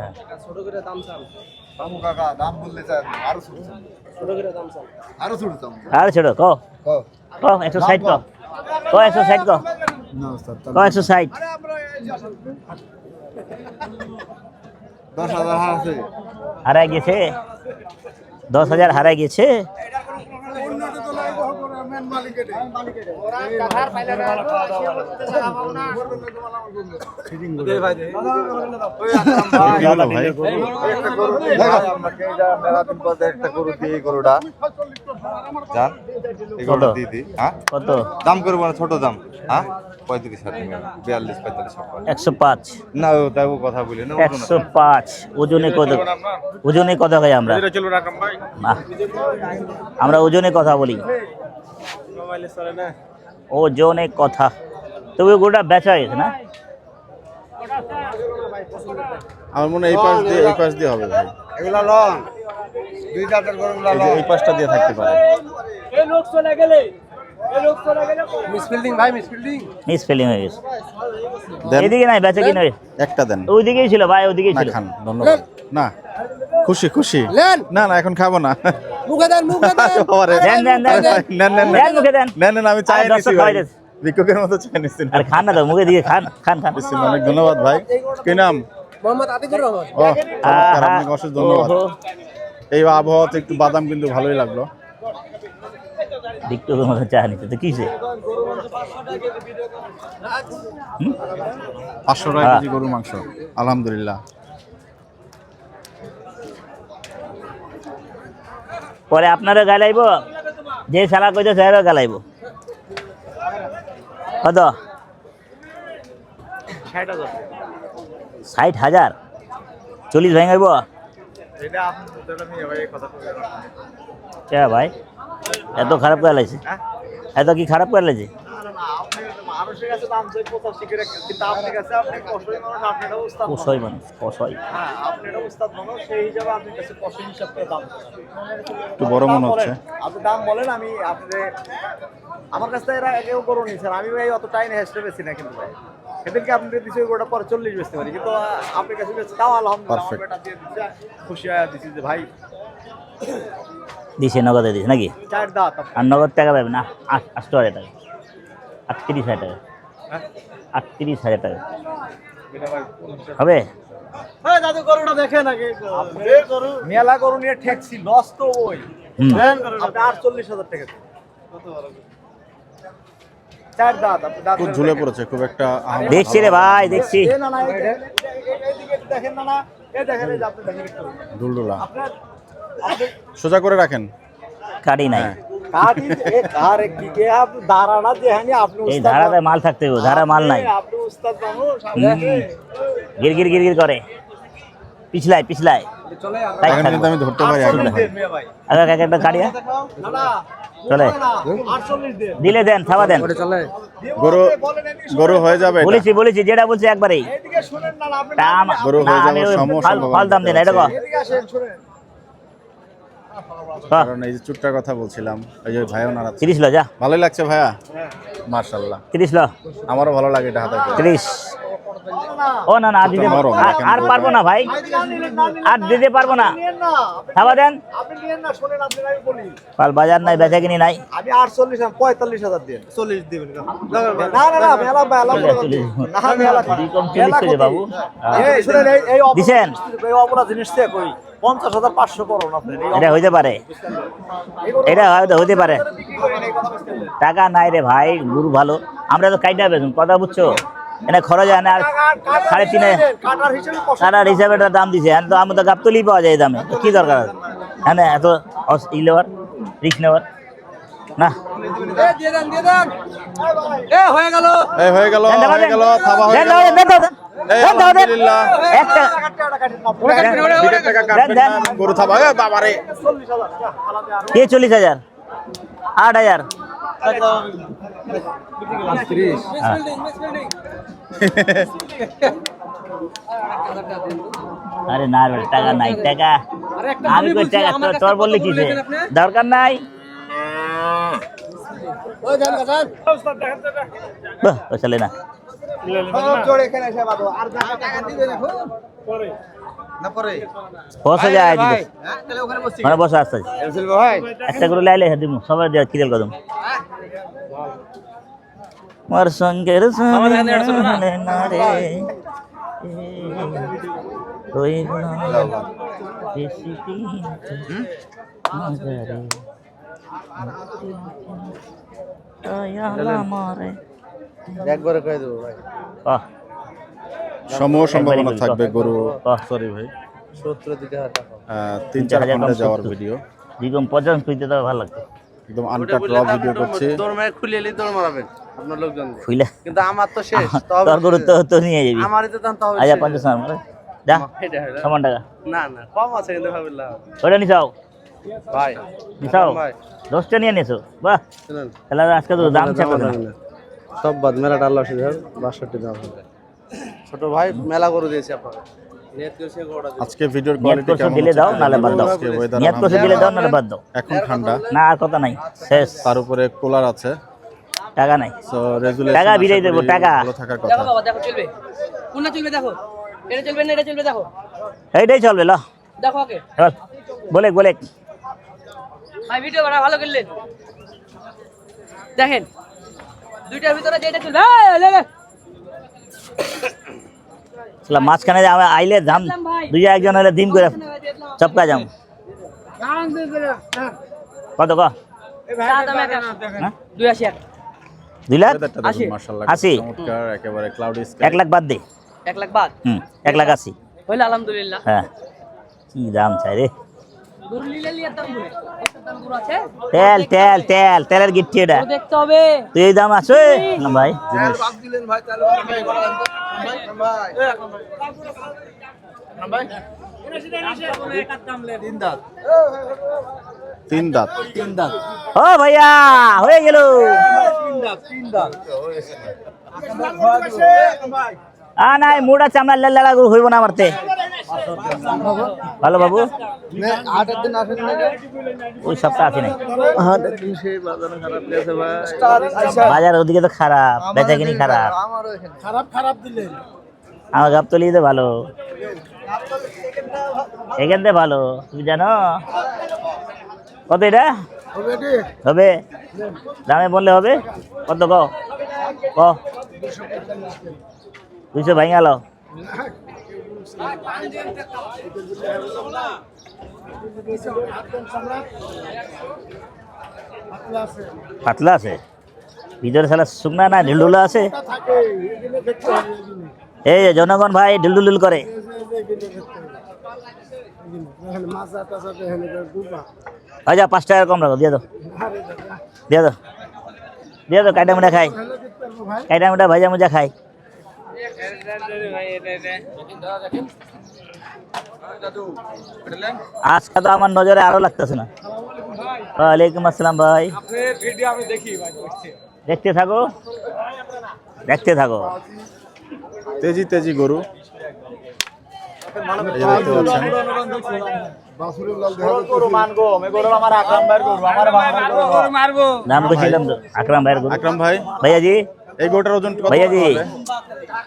Speaker 1: আর ছেড়ো কো কো 160 কো কো 160 কো কো 160।
Speaker 6: 10,000
Speaker 1: হারাই গেছে, 10,000 হারাই গেছে। কত
Speaker 6: দাম করবো না, ছোট দাম। হ্যাঁ 35, 42,
Speaker 1: 105
Speaker 6: না তাই কথা বলি না।
Speaker 1: 105 ওজনে কত? ওজনে কত হয় আমরা? না, আমরা ওজনে কথা বলি, ওজনে কথা। তবে গোটা বেচা গেছে না?
Speaker 2: আমার মনে হয় এই পাশ দিয়ে হবে ভাই।
Speaker 6: এগুলা লন 2 দাঁতের গরুগুলা লন।
Speaker 2: এই পাশটা দিয়ে থাকতে পারে।
Speaker 1: মিস ফিলিং হয়ে গেছে।
Speaker 2: দেন।
Speaker 1: এদিকে নাই, বেচা কি নয়,
Speaker 2: একটা দেন।
Speaker 1: ওইদিকেই ছিল ভাই, ওইদিকেই
Speaker 2: না
Speaker 1: ছিল।
Speaker 2: খান, ধন্যবাদ। না খুশি খুশি। না না এখন খাবো না। বাবারে।
Speaker 1: দেন দেন দেন দেন।
Speaker 2: নেন নেন
Speaker 1: দেন মুখে দেন।
Speaker 2: নেন নেন, আমি চাই
Speaker 1: আরে
Speaker 2: নিছি
Speaker 1: দর্শক
Speaker 2: ভাই।
Speaker 1: খাওয়াই দিস।
Speaker 2: ভিক্ষুকের মতো চাই নিছি।
Speaker 1: আরে খান না তো, মুখে দিয়ে খান খান খান।
Speaker 2: বিসমিল্লাহ, অনেক ধন্যবাদ ভাই। কি নাম?
Speaker 4: মোহাম্মদ আতিকুর রহমান।
Speaker 2: ও চমৎকার, আপনাকে অশেষ ধন্যবাদ।
Speaker 1: ওহো,
Speaker 2: এই আবহাওয়াতে একটু বাদাম কিন্তু ভালোই লাগলো।
Speaker 1: ভিক্ষুকের মতো চা নিতে তো কিসে?
Speaker 2: 500 টাকা কেজি গরুর মাংস, আলহামদুলিল্লাহ।
Speaker 1: পরে আপনারও গালাইব, যে শালা কইতে স্যারও গালাইব। কত? 60,000 40 ভেঙাইব কে ভাই? এত খারাপ করে লাগছে, এত কি খারাপ করে লাগছে? কষাই মানুষ, কষাই।
Speaker 2: একটু বড় মনে হচ্ছে।
Speaker 4: আপনি দাম বলেন, আমি আপনাদের আমার কাছ থেকে এরা কেউ করুন স্যার, আমি ভাই অত টাইম হেস্টে বেশি না, কিন্তু ভাই সেদিনকে আপনাদের দিচ্ছে গোটা পরে 40 বেচতে পারি, কিন্তু আপনার কাছে বেচতে তাও আলহামদুলিল্লাহ আমার বেটা দিয়ে দিচ্ছে, খুশি হয়ে দিচ্ছি যে ভাই
Speaker 1: দিছে, নগদে দিছে নাকি?
Speaker 4: 4 দাঁত।
Speaker 1: আর নগদ টাকা পাবে না? 8,000 টাকা, 38,000 টাকা, 38,000 টাকা হবে।
Speaker 4: দাদু গরুটা দেখে নাকি মেলা গরু নিয়ে ঠেকছি, লস তো ওই আপনি 48,000 টাকা 4 দাঁত। আপনি দাঁত
Speaker 2: খুব ঝুলে পড়েছে, খুব একটা আহামরি
Speaker 1: দেখছি রে ভাই, দেখছি।
Speaker 4: না না এইদিকে একটু দেখেন, না না এই দেখেন, এই যে আপনি দেখেন একটু
Speaker 2: দুলদুলা।
Speaker 4: আপনার
Speaker 2: সোজা করে রাখেন।
Speaker 1: কাটি নাই,
Speaker 4: কাটি এ কার কি কে আপ দাঁড়ানা যেহানি আপনি
Speaker 1: এই
Speaker 4: উস্তাদ
Speaker 1: ধারাতে মাল থাকতে হবে, ধারা মাল নাই।
Speaker 4: আপনি উস্তাদ মানুষ আপনি
Speaker 1: গির গির গির গির করে, পিছলাই পিছলাই।
Speaker 4: চলে
Speaker 1: তাই
Speaker 2: এখন কিন্তু আমি ধরতে পারি এখন।
Speaker 4: মিয়া ভাই
Speaker 1: আগে একটা কাটিয়া
Speaker 4: না না
Speaker 1: চলে,
Speaker 4: 48 দেন
Speaker 1: দিলে দেন, থাবা দেন।
Speaker 4: চলে
Speaker 2: গরু গরু হয়ে যাবে এটা?
Speaker 1: বলেছি যেটা বলছি একবারেই
Speaker 4: এইদিকে শুনেন না আপনি
Speaker 1: তা আমা-
Speaker 2: গরু
Speaker 1: না,
Speaker 2: হয়ে
Speaker 1: আমি
Speaker 2: যাওয়ার
Speaker 1: ওই
Speaker 2: সম্ভাবনা
Speaker 1: ফল দাম দিই না, এটা কো।
Speaker 4: এদিকে আসেন শুনেন
Speaker 2: কারণ এই যে চুটটার কথা বলছিলাম এই যে ভাইও নাড়াচ্ছে
Speaker 1: 30 লো যা,
Speaker 2: ভালোই লাগছে ভাইয়া মার্শাল্লাহ
Speaker 1: 30 লো,
Speaker 2: আমারও ভালো লাগে এটা হাতে পেয়ে।
Speaker 1: 30। ও না না, আর দিতে
Speaker 2: নরম,
Speaker 1: আর পারবো না ভাই, আর দিতে পারবো না,
Speaker 4: নিয়েন না
Speaker 1: খাওয়া দেন।
Speaker 4: আপনি নিয়েন না শুনেন আপনি আমি বলি
Speaker 1: কাল বাজার নাই, বেচা কিনি নাই।
Speaker 4: আমি 48 আর 45,000 দিন 40 দিবেন না না মেলা মেলা না মেলা
Speaker 1: দুই কম 40 হয়েছে বাবু।
Speaker 4: এই শুনেন এই
Speaker 1: দিছেন?
Speaker 4: এই অপরাধ জিনিস থেকে কই 50,500 করুন আপনি
Speaker 1: এটা হইতে পারে, এটা হয়তো হইতে পারে। টাকা নাই রে ভাই, গরু ভালো, আমরা তো কাইটা বেচুন, কথা বুঝছো? এনে খরচ হয় না, আর 3.5
Speaker 4: কাটার হিসেবে
Speaker 1: কাটার হিসাবে একটা দাম দিছে। তো আমি তো গাবতলি পাওয়া যায় এই দামে, তো কি দরকার আছে হ্যাঁ এত ই নেওয়ার, রিস্ক নেওয়ার না।
Speaker 2: এই হয়ে গেল হয়ে গেল থাবা হয়ে গেল এই আলহামদুলিল্লাহ
Speaker 1: একটা
Speaker 2: বিকেট টাকা কাটবেন না গরু থাবা এ বাবা রে
Speaker 4: 40,000
Speaker 1: কে 40,000 8,000 আরে না রে, টাকা নাই, টাকা আমি কই টাকা তোর বললি কি দরকার নাই। বাহ, চলে না
Speaker 4: জোড়ে এখানে এসে বাঁধো আর টাকা দিবে দেখো পরে না পরে
Speaker 1: বসে যায় দিবে
Speaker 4: তাহলে ওখানে বসছি
Speaker 1: মানে বসে আসছে
Speaker 4: ভাই
Speaker 1: একটা করে লাইলে দিমু সবাই দেয়া কিরেল কদম মোর সঙ্গের সঙ্গে না রে ওই না বেশি দিন মাঝারে আয়া মারে
Speaker 4: একবারে কই দেব ভাই
Speaker 2: সমূহ সম্ভাবনা
Speaker 1: একবারই
Speaker 2: থাকবে গরু
Speaker 1: বাহ।
Speaker 2: সরি ভাই
Speaker 4: 70,000 টাকা
Speaker 2: 3-4 খন্ডে যাওয়ার ভিডিও
Speaker 1: যেরকম 50 কইতে তো ভালো লাগতো
Speaker 2: একদম আনকাট র ভিডিও করছি
Speaker 7: দৌড় মারে খুলে এলি দৌড় মারাবেন আপনার লোকজন দিয়ে।
Speaker 1: খুইলা
Speaker 7: কিন্তু আমার তো শেষ
Speaker 1: তোর গরু তো নিয়ে যাবি।
Speaker 7: আমারই তো দাম তো হবে
Speaker 1: আচ্ছা
Speaker 7: শেষ।
Speaker 1: 50 টাকা যা
Speaker 7: এটা হলো
Speaker 1: সমান টাকা
Speaker 7: না না কম আছে কিন্তু ভাবিলাম
Speaker 1: ওটা নিছাও
Speaker 7: ভাই
Speaker 1: নিছাও
Speaker 7: ভাই
Speaker 1: 10টা নিয়ে নিছো বাহ
Speaker 7: শুনুন
Speaker 1: তাহলে আজকে তো দাম চাপা না
Speaker 7: সব বাদ মেলা ডাল 62 দাম হবে ছোট ভাই মেলা করে দিয়েছি আপনাকে নিয়ত করছে গোড়া
Speaker 2: আজকে ভিডিওর
Speaker 1: নিয়ত
Speaker 2: কোয়ালিটি
Speaker 1: করছো
Speaker 2: কেমন
Speaker 1: দিলে দাও নালে বাদ দাও,
Speaker 2: আজকে ওয়েদার
Speaker 1: নিয়ত করছো দিলে দাও নালে বাদ দাও,
Speaker 2: এখন ঠান্ডা
Speaker 1: না আর কথা নাই শেষ,
Speaker 2: তার উপরে কুলার আছে
Speaker 1: টাকা নাই,
Speaker 2: সো রেজুলেশন
Speaker 1: টাকা বিরাই দেবো, টাকা।
Speaker 2: ভালো থাকার
Speaker 8: দেখো
Speaker 2: কথা
Speaker 8: বাবা দেখো চলবে কোনটা চলবে দেখো এটা চলবে না এটা চলবে দেখো
Speaker 1: এইটাই চলবে ল
Speaker 8: দেখো ওকে
Speaker 1: চল বলে বলে
Speaker 8: ভাই ভিডিও বানা ভালো করলেন দেখেন দুইটার ভিতরে যেটা চলবে এই লে লে
Speaker 1: চলা মাঝখানে যে আমরা আইলে ধাম দুই একজন হলে দিন করে চপকা যাম কত ক
Speaker 8: চা দাম এক
Speaker 1: হ্যাঁ?
Speaker 8: 82
Speaker 1: 2 লাখ
Speaker 2: ওয়েদারটা দেখুন
Speaker 8: 80
Speaker 2: মাশাআল্লাহ
Speaker 1: 80
Speaker 2: চমৎকার একেবারে ক্লাউডি
Speaker 1: 1 লাখ বাদ দে
Speaker 8: 1 লাখ বাদ
Speaker 1: 1 লাখ 80
Speaker 8: হইলো আলহামদুলিল্লাহ
Speaker 1: হ্যাঁ কি দাম চাই রে,
Speaker 8: গরু লিলে লিয়ে দাম বলে দাম গরু আছে
Speaker 1: তেলের গিট্টি এটা,
Speaker 8: গরু দেখতে হবে
Speaker 1: তুই এই দাম আছে না ভাই
Speaker 4: দিলেন ভাই তাহলে ভাই
Speaker 2: তিন দাঁত
Speaker 1: ও ভাইয়া হয়ে গেল নাই মুড আছে আমরা লালা গরু হইব না মারতে ভালো বাবু
Speaker 4: আটের দিন আসেন না
Speaker 1: ওই সপ্তাহ আছে নাই
Speaker 4: আটের দিন সেই বাজার খারাপ গেছে ভাই
Speaker 1: বাজার ওদিকে তো খারাপ বেচা কিনি খারাপ,
Speaker 4: আমারও এখানে
Speaker 3: খারাপ দিলেন
Speaker 1: আমার গাবতলি তো ভালো, এখান থেকে ভালো তুমি জানো কত এটা হবে, দামে বললে হবে কত ক 200 ভাই গেল পাতলা আছে ভিতরে সালা শুকনা না ঢিলঢুলা আছে, এই যে জনগণ ভাই ঢিলঢুল করে আচ্ছা 5 টাকা কম রাখো দিয়ে দাও কাইটা মুটা খাই কাইটা মুটা ভাজা মুজা খাই আজকে তো আমার নজরে আরো লাগতেছে না। ওয়ালাইকুম আসসালাম ভাই, দেখতে থাকো। দেখতে থাকো।
Speaker 2: তেজি তেজি গরু, এই যে দেখতে পাচ্ছেন।
Speaker 1: নাম বলছিলাম তো আকরাম ভাইয়ের গরু।
Speaker 2: আকরাম ভাই,
Speaker 1: ভাইয়াজি,
Speaker 2: এই গরুটার ওজন কত
Speaker 1: ভাইয়াজি।
Speaker 2: হবে?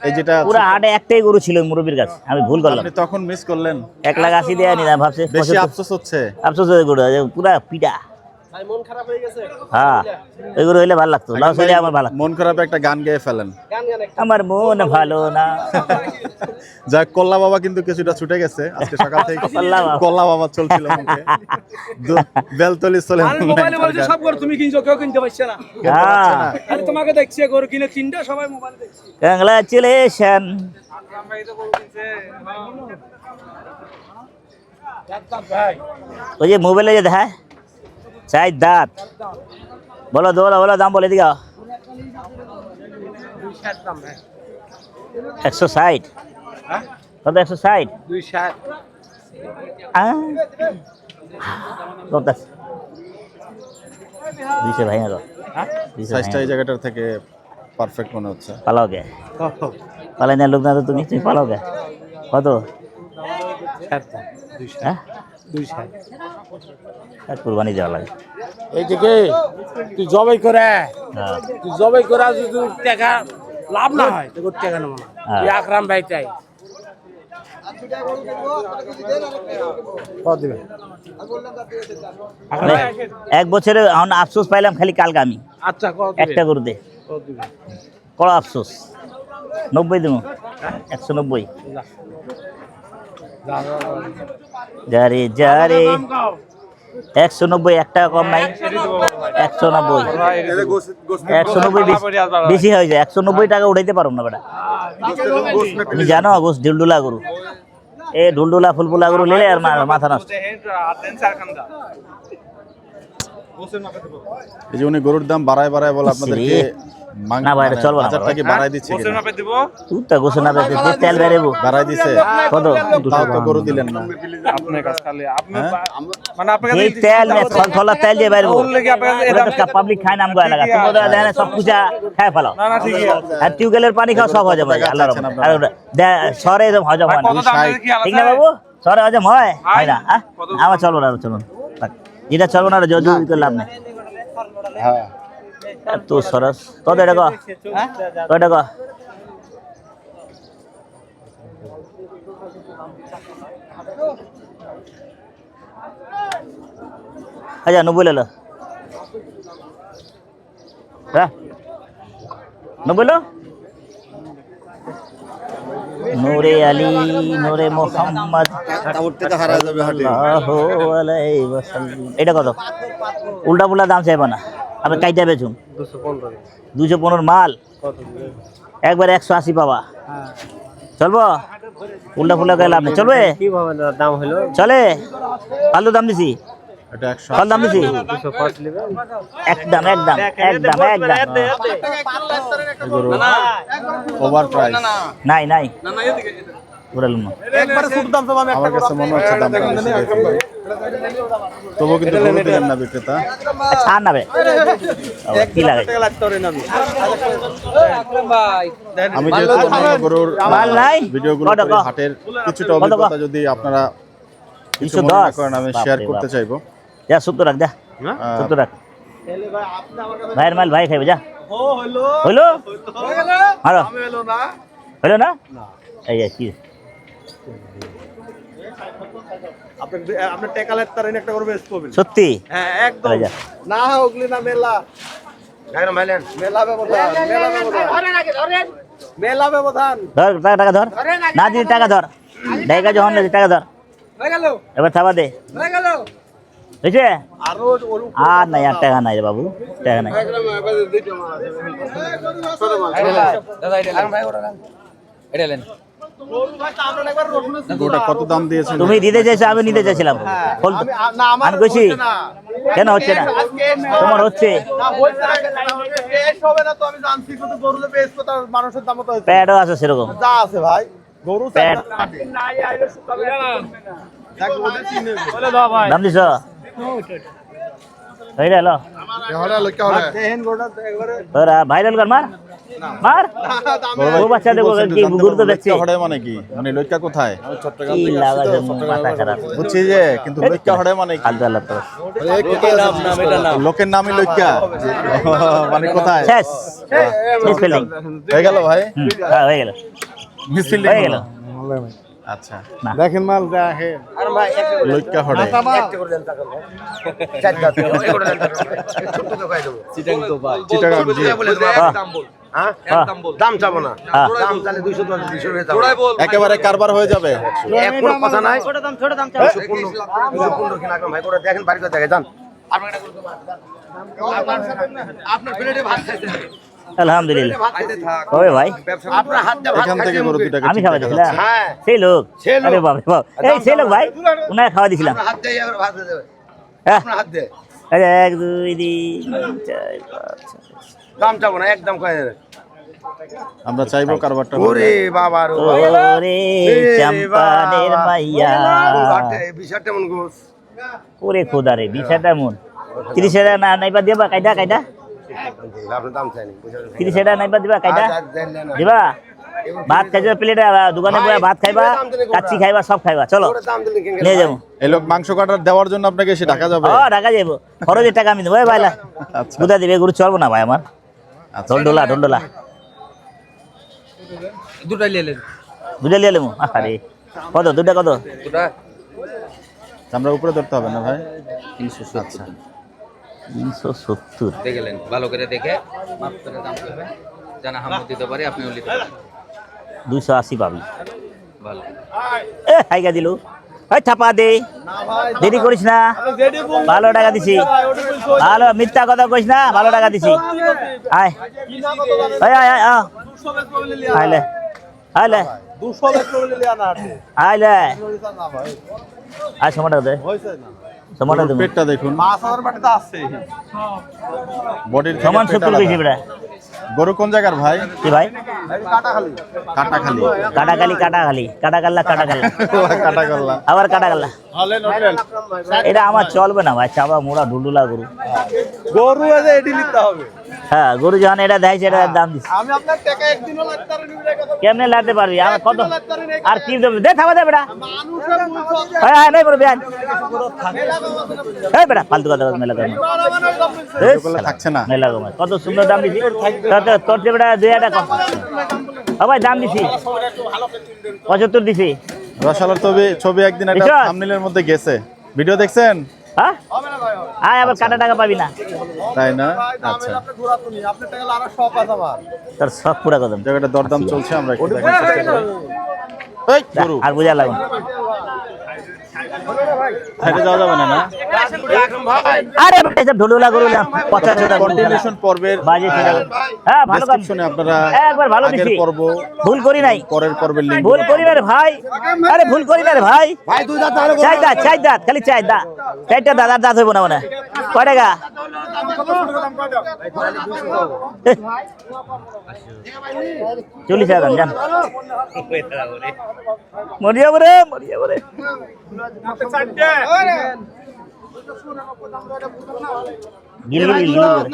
Speaker 2: এই যেটা
Speaker 1: পুরা হাটে একটাই গরু ছিল মুরব্বীর কাছে, আমি ভুল করলাম।
Speaker 2: আপনি তখন মিস করলেন,
Speaker 1: 1,80,000 দেয়া নিলাম, ভাবছে
Speaker 2: বেশি
Speaker 1: 75
Speaker 2: আফসোস হচ্ছে।
Speaker 1: আফসোস হয়ে গরু পুরা পিটা। হ্যাঁ, ওই গরু হইলে ভালো লাগতো, লস হইলে আমার ভালো লাগতো।
Speaker 2: মন খারাপ একটা গান গেয়ে ফেলেন।
Speaker 1: আমার মন ভালো না।
Speaker 2: যাক, কল্লা বাবা কিন্তু কিছুটা ছুটে গেছে আজকে সকাল থেকে।
Speaker 1: কল্লা বাবা।
Speaker 2: কল্লা বাবা চলছিল মুখে। বেলতলি চলে
Speaker 3: মোবাইলে বলছে সব গরু তুমি কিনছো, কেউ কিনতে পারছে না।
Speaker 1: হ্যাঁ,
Speaker 3: আরে তোমাকে দেখছে গরু কিনে তিনটা, সবাই মোবাইল দেখছে।
Speaker 1: কংগ্রাচুলেশন। ওই যে মোবাইলে যে দেখায় চাই দাঁত, বলো বলো বলো দাম বলে দিগা। 160 কত? 160 200 ভাই আর
Speaker 2: সাইজটা এই জায়গাটার থেকে পারফেক্ট মনে হচ্ছে।
Speaker 1: পালাও গে, পালাই না লোক না তো, তুমি তুমি পালাও গে। কত? হ্যাঁ, 260 কুরবানি দেওয়া লাগে।
Speaker 3: এইদিকে তুই জবাই করে,
Speaker 1: হ্যাঁ,
Speaker 3: তুই জবাই করে যদি টাকা লাভ না হয়, তোর টাকা নেবো না।
Speaker 1: হ্যাঁ।
Speaker 3: তুই আকরাম ভাইটাই কত দিবে?
Speaker 1: মানে 1 বছরে এখন আফসোস পাইলাম খালি কালকে আমি
Speaker 3: আচ্ছা, কত
Speaker 1: একটা গরুতে,
Speaker 3: কত দিবে?
Speaker 1: কড়া আফসোস। 90 দেবো, 190। যারে যারে 190, 1 টাকা কম নাই। 190 বেশি হয়ে যায়। 190 টাকা উঠাইতে পারো না বেটা, তুমি জানো গোস ঢুলডুলা গরু, এ ঢুলডুলা ফুলফুলা গরু নিলে আর মাথা নষ্ট।
Speaker 2: এই যে উনি গরুর দাম বাড়ায় বাড়ায় বলে আপনাদেরকে
Speaker 1: না ভাই, এটা চলবে না
Speaker 2: বাজারটা কি বাড়ায় দিচ্ছে কিনা?
Speaker 1: তুই গোসল না পেতে তেল বেরেবো
Speaker 2: বাড়ায় দিছে
Speaker 1: কত?
Speaker 2: তাও তো গরু দিলেন না।
Speaker 3: আপনার কাছে খালি আপনি
Speaker 2: হ্যাঁ?
Speaker 3: মানে আপনার
Speaker 1: এই তেল নে থলা তেল দিয়ে বেরবো, পাবলিক খায় নাম গয়া লাগা, তোমরা দেন সব পূজা খায় ফেলাও।
Speaker 3: না ঠিক আছে।
Speaker 1: আর টিউবওয়েলের পানি খাও সব হজম হয় আল্লাহর রহমতে। আর সরে এরকম হজম হয় না,
Speaker 3: কত দাম কি
Speaker 1: ঠিক না বাবু? সরে হজম হয় না? হ্যাঁ, আমার চলবো না, চলবো না, যেটা চলবো না জজু লাভ নেই।
Speaker 2: হ্যাঁ,
Speaker 1: তো সরস কত টাকা? কত টাকা? আচ্ছা 90 লো, হ্যাঁ 90 লো। নূরে আলী নূরে মোহাম্মদ সাল্লাল্লাহু আলাইহি ওয়াসাল্লাম। এটা কত? উল্টা পুল্টা দাম চাইবা না, আপনি কাইটা বেচুন। 215 মাল, একবারে 180 পাবা। চলবো? উল্টা ফুল্টা গেলে আপনি চলবে?
Speaker 7: দাম হলো
Speaker 1: চলে? ফালতু দাম দিছি,
Speaker 2: এটা 100
Speaker 1: ফালতু দাম দিছি, একদম একদম একদম একদম।
Speaker 2: গরু ওভার প্রাইস
Speaker 1: নাই নাই ঘুরালুম না।
Speaker 4: একবারে ছোট দাম তো আমি
Speaker 2: আমার কাছে মনে হচ্ছে দামটা বেশি রেখে ভাই। তবুও কিন্তু গরু দিলেন না বিক্রেতা।
Speaker 1: ছাড় না বে, কি লাগে?
Speaker 2: আমি যেহেতু অন্যান্য গরুর
Speaker 1: মাল নাই?
Speaker 2: ভিডিওগুলো
Speaker 1: কত
Speaker 2: করি,
Speaker 1: কো?
Speaker 2: হাটের কিছুটা
Speaker 1: কত কো?
Speaker 2: অভিজ্ঞতা যদি আপনারা কিছু মনে
Speaker 1: 210
Speaker 2: না করেন আমি
Speaker 1: বাপরে
Speaker 2: শেয়ার
Speaker 1: বাপ।
Speaker 2: করতে চাইবো।
Speaker 1: যা 70 রাখ, যা 70 রাখ। ভাইয়ের মাল ভাই খাইবে, যা। হইলো মারো, হইলো না? এই যে কি
Speaker 4: আপনার টেকালের তার একটা করে বেশ পাবেন।
Speaker 1: সত্যি?
Speaker 4: হ্যাঁ একদম।
Speaker 1: তাহলে যা।
Speaker 4: না ওগুলি না মেলা মেলা ব্যবধান, মেলা ব্যবধান, মেলা ব্যবধান।
Speaker 1: ধর টাকা ধর, না দিদি টাকা ধর, ডাইকা যখন না টাকা ধর,
Speaker 3: হয়ে গেল,
Speaker 1: এবার থাবা দে।
Speaker 3: হয়ে গেল।
Speaker 1: বুঝছে?
Speaker 4: আরো
Speaker 1: আর নাই, আর টাকা নাই রে বাবু, টাকা নাই।
Speaker 2: গরুটা কত দাম দিয়েছেন?
Speaker 1: তুমি দিতে চাইছো, আমি নিতে চাইছিলাম। বল তো।
Speaker 4: না আমার
Speaker 1: আমি কইছি কেন হচ্ছে না? তোমার হচ্ছে।
Speaker 4: বেশ হবে না তো আমি জানছি, কিন্তু গরুতে বেশ কথা মানুষের দাম তো হচ্ছে।
Speaker 1: প্যাডও আছে সেরকম।
Speaker 4: যা আছে ভাই গরু
Speaker 1: প্যাড
Speaker 4: দেখ ওদের চিনে
Speaker 1: দাম দিছ? হয়ে গেল তোরা ভাইরাল কর মার মার ও বাচ্চা দেখো কি গুরুত্ব দেখছে
Speaker 2: লইক্কা হড়ে মানে কি মানে লইক্কা কোথায়
Speaker 1: কি লাগাছে মাথা খারাপ
Speaker 2: বুঝছি যে কিন্তু লইক্কা হড়ে মানে কি
Speaker 1: আল্লাহ আল্লাহ তো
Speaker 2: লোকের নামই লইক্কা মানে কোথায়
Speaker 1: শেষ স্পেলিং
Speaker 2: হয়ে গেল ভাই
Speaker 1: হ্যাঁ হয়ে গেল
Speaker 2: মিসফিল্ডিং
Speaker 1: হয়ে গেল
Speaker 2: আচ্ছা
Speaker 3: দেখেন মাল দেখেন
Speaker 2: লইক্কা হড়ে চিটাগাং জি
Speaker 7: দাম চাবো না
Speaker 1: হ্যাঁ
Speaker 7: দাম চালে 210
Speaker 2: একেবারে কারবার হয়ে যাবে
Speaker 7: কোনো কথা নাই
Speaker 8: ছোট দাম চাও
Speaker 7: 215 কিনা ভাই করে দেখেন বাড়ি করে দেখে যান আপনার প্লেটে ভাত খাইতে
Speaker 1: আলহামদুলিল্লাহ ওই ভাই
Speaker 7: আপনার হাত দিয়ে ভাত
Speaker 2: এখান থেকে গরু দুটাকে
Speaker 1: আমি খাওয়া দিছিলাম
Speaker 7: হ্যাঁ
Speaker 1: সেই লোক আরে বাবা বাবা এই সেই লোক ভাই উনাকে খাওয়া দিছিলাম
Speaker 7: হাত দিয়ে এবার ভাত দেবে
Speaker 1: হ্যাঁ
Speaker 7: আপনার হাত দিয়ে
Speaker 1: আরে 1 2 3 4
Speaker 7: দাম চাবো না একদম কয়ে দেবে
Speaker 2: আমরা চাইবো কারবারটা
Speaker 7: ওরে বাবা রে
Speaker 1: ওরে চম্পানের মাইয়া
Speaker 7: বিষয়টা মন গোস
Speaker 1: ওরে খোদা রে 20 মন 30 না নাইবা দিবা কাইদা কাইদা
Speaker 7: আপনার দাম চাইনি
Speaker 1: 30 নাইবা দিবা কাইদা দিবা ভাত খাইবা প্লেটে দোকানে বসে ভাত খাইবা কাচ্চি খাইবা সব খাইবা চলো
Speaker 7: দাম দিলে
Speaker 1: নিয়ে যাবো
Speaker 2: এই লোক মাংস কাটার দেওয়ার জন্য আপনাকে এসে ঢাকা যাবে
Speaker 1: ঢাকা যাবো খরচের টাকা আমি দেবো ভাইলা
Speaker 2: আচ্ছা
Speaker 1: গুদা দিবে গরু চলবো না ভাই আমার
Speaker 2: আচ্ছা
Speaker 1: ঢোলডোলা দুটা লিয়ে লেমু আরে কত দুটা কত
Speaker 2: আমরা উপরে ধরতে হবে না ভাই
Speaker 1: 370
Speaker 9: দেখলেন ভালো করে দেখে মাপ করে দাম করবেন জানা হামত দিতে পারি আপনি নিতে পারেন
Speaker 1: 280 পাবি
Speaker 9: ভালো
Speaker 1: এ হাইগা দিলু ওই ছাপা দে দেরি করিস না ভালো টাকা দিছি ভালো মিথ্যা কথা কইস না ভালো টাকা দিছি আয় আয় আয় আয় আইলে আইলে
Speaker 3: 200 বেচতে বলে লিয়া না হাটে
Speaker 1: আইলে আয় সময়টা দে সময়টা দে
Speaker 2: পেটটা দেখুন
Speaker 3: 5000 বাটিতে আছে
Speaker 2: বডির
Speaker 1: সমান 70 কেজি বেটা
Speaker 2: গরু কোন জায়গার ভাই
Speaker 1: কি ভাই
Speaker 2: কাটাখালি
Speaker 1: কাটাকালি কাটাকাল্লা
Speaker 2: কাটাগল্লা
Speaker 1: আবার কাটাকাল্লা এটা আমার চলবে না ভাই চাবা মোড়া ঢুলডুলা গরু
Speaker 3: গরু এসে এডি নিতে হবে
Speaker 1: হ্যাঁ গরু যখন এটা দেয় সেটা দাম দিচ্ছে
Speaker 3: আমি আপনার টাকা একদিনও লাগতে পারি না কথা
Speaker 1: কেমনে লাগতে পারবি আমার কত আর কি দেবে দে থামা দে বেটা
Speaker 3: মানুষের বুঝছো
Speaker 1: হ্যাঁ হ্যাঁ নাই বড় বিয়ান এই বেটা ফালতু কথা মেলা কর
Speaker 2: এগুলো থাকছে না
Speaker 1: মেলা কর কত সুন্দর দাম দিছি তোর যে বেটা 2000 টাকা ও ভাই দাম দিছি 75 দিছি
Speaker 2: রসালোর ছবি একদিন একটা
Speaker 1: দেখছো?
Speaker 2: থাম্বনেলের মধ্যে গেছে ভিডিও দেখছেন
Speaker 1: হ্যাঁ আয় আবার কাটা টাকা পাবি না
Speaker 2: তাই না আচ্ছা
Speaker 3: আপনি ঘোরা তুমি আপনার টাকা আরো শখ আছে আমার
Speaker 1: তোর সব পুরা কদম
Speaker 2: জায়গাটা দরদাম চলছে আমরা একটু দেখার চেষ্টা করি এই গরু
Speaker 1: আর বুঝা লাগুন
Speaker 2: সাইডে যাওয়া যাবে না না
Speaker 1: আরে এসব ঢোলুলা গরুলা 50 টাকা
Speaker 2: কন্টিনিউশন পর্বের
Speaker 1: বাজে ছিল হ্যাঁ ভালো কাজ
Speaker 2: ডেসক্রিপশনে আপনারা
Speaker 1: একবার ভালো
Speaker 2: আগের
Speaker 1: দিছি
Speaker 2: পর্ব
Speaker 1: ভুল করি নাই
Speaker 2: পরের পর্বের লিংক
Speaker 1: ভুল করি না রে ভাই আরে ভুল করি না রে ভাই
Speaker 7: ভাই দুই দাঁত তাহলে
Speaker 1: চাই দাঁত খালি চাই দাঁত চারটা দাদার দাঁত হইব না মানে কয় টাকা চল্লিশ হাজার যান মরিয়া বরে গিল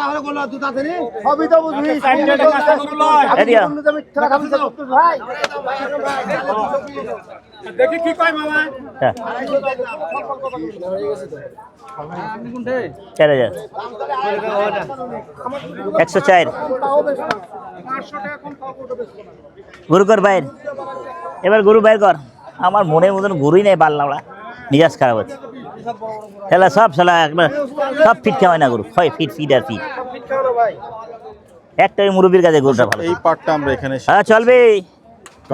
Speaker 7: না হলে বলো দুই দাঁত রে
Speaker 3: সবই তো বুঝবি
Speaker 1: এদিয়া
Speaker 3: দেখি কি কয় মামা
Speaker 1: হ্যাঁ 4000 104 গরু কর বাইর এবার গরু বাইর কর আমার মনের মতন গরুই নেই বাল্লাওড়া মিজাজ খারাপ হচ্ছে খেলা সব খেলা একবার সব ফিট খাওয়ায় না গরু হয় ফিট আর ফিট একটা মুরব্বীর কাছে গরুটা ভালো
Speaker 2: এই পার্টটা আমরা এখানে
Speaker 1: হ্যাঁ চলবে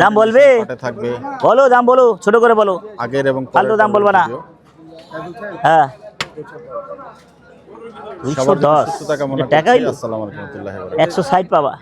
Speaker 1: দাম বলবে
Speaker 2: পার্টে থাকবে
Speaker 1: বলো দাম বলো ছোট করে বলো
Speaker 2: আগের এবং
Speaker 1: ফালতু দাম বলবা না হ্যাঁ 210
Speaker 2: টাকা মনে
Speaker 1: টাকা হইলো
Speaker 2: আসসালামু আলাইকুম ওয়া রাহমাতুল্লাহি ওয়া বারাকাতুহু
Speaker 1: 160 পাবা